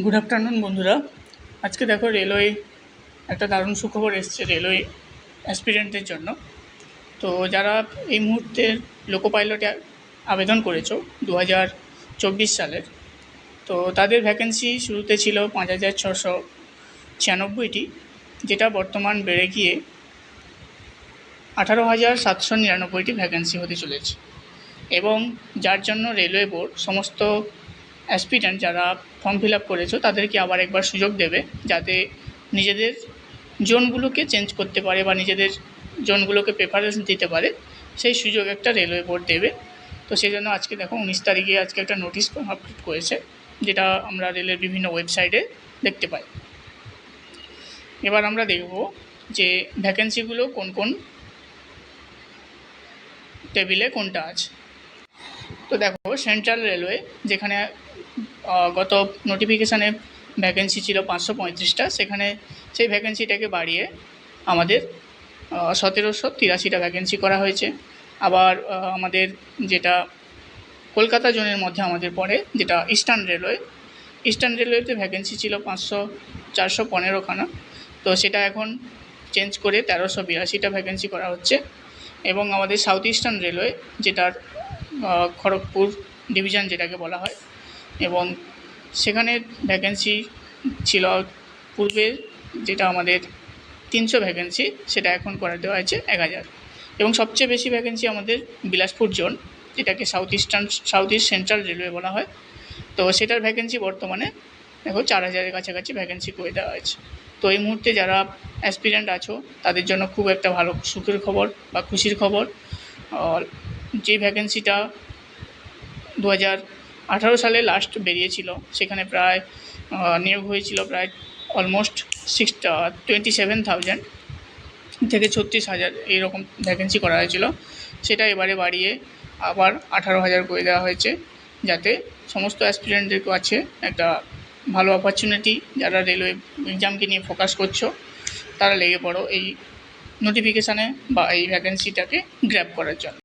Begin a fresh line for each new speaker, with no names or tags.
Good afternoon বন্ধুরা। আজকে দেখো রেলওয়ে একটা দারুণ সুখবর এসছে রেলওয়ে অ্যাসপিরেন্টদের জন্য। তো যারা এই মুহূর্তে লোকো পাইলটে আবেদন করেছো 2024 সালের, তো তাদের ভ্যাকেন্সি শুরুতে ছিল 5,696টি, যেটা বর্তমান বেড়ে গিয়ে 18,799টি ভ্যাকেন্সি হতে চলেছে। এবং যার জন্য রেলওয়ে বোর্ড সমস্ত অ্যাসপিরেন্ট যারা ফর্ম ফিল আপ করেছো তাদেরকে আবার একবার সুযোগ দেবে, যাতে নিজেদের জোনগুলোকে চেঞ্জ করতে পারে বা নিজেদের জোনগুলোকে প্রেফারেন্স দিতে পারে। সেই সুযোগ একটা রেলওয়ে বোর্ড দেবে। তো সেই জন্য আজকে দেখো 19 তারিখে আজকে একটা নোটিশ আপলোড করেছে, যেটা আমরা রেলের বিভিন্ন ওয়েবসাইটে দেখতে পাই। এবার আমরা দেখব যে ভ্যাকেন্সিগুলো কোন কোন টেবিলে কোনটা আছে। তো দেখো, সেন্ট্রাল রেলওয়ে যেখানে গত নোটিফিকেশানে ভ্যাকেন্সি ছিল 535টা, সেখানে সেই ভ্যাকেন্সিটাকে বাড়িয়ে আমাদের 1,783টা ভ্যাকেন্সি করা হয়েছে। আবার আমাদের যেটা কলকাতা জোনের মধ্যে আমাদের পড়ে, যেটা ইস্টার্ন রেলওয়েতে ভ্যাকেন্সি ছিল 415খানা, তো সেটা এখন চেঞ্জ করে 1,382টা ভ্যাকেন্সি করা হচ্ছে। এবং আমাদের সাউথ ইস্টার্ন রেলওয়ে, যেটার খড়গপুর ডিভিশন যেটাকে বলা হয়, এবং সেখানে ভ্যাকেন্সি ছিল পূর্বে যেটা আমাদের 300 ভ্যাকেন্সি, সেটা এখন করে দেওয়া হয়েছে 1,000। এবং সবচেয়ে বেশি ভ্যাকেন্সি আমাদের বিলাসপুর জোন, যেটাকে সাউথ ইস্ট সেন্ট্রাল রেলওয়ে বলা হয়, তো সেটার ভ্যাকেন্সি বর্তমানে দেখো 4,000-এর কাছাকাছি ভ্যাকেন্সি করে দেওয়া হয়েছে। তো এই মুহূর্তে যারা অ্যাসপিরেন্ট আছো তাদের জন্য খুব একটা ভালো সুখের খবর বা খুশির খবর। যে ভ্যাকেন্সিটা 2018 সালে লাস্ট বেরিয়েছিল, সেখানে প্রায় নিয়োগ হয়েছিল প্রায় অলমোস্ট 27,000 থেকে 36,000 এইরকম ভ্যাকেন্সি করা হয়েছিল। সেটা এবারে বাড়িয়ে আবার 18,000 করে দেওয়া হয়েছে, যাতে সমস্ত অ্যাসপিরেন্টদের কাছে একটা ভালো অপরচুনিটি, যারা রেলওয়ে এক্সামকে নিয়ে ফোকাস করছো তারা লেগে পড়ো এই নোটিফিকেশানে বা এই ভ্যাকেন্সিটাকে গ্র্যাব করার জন্য।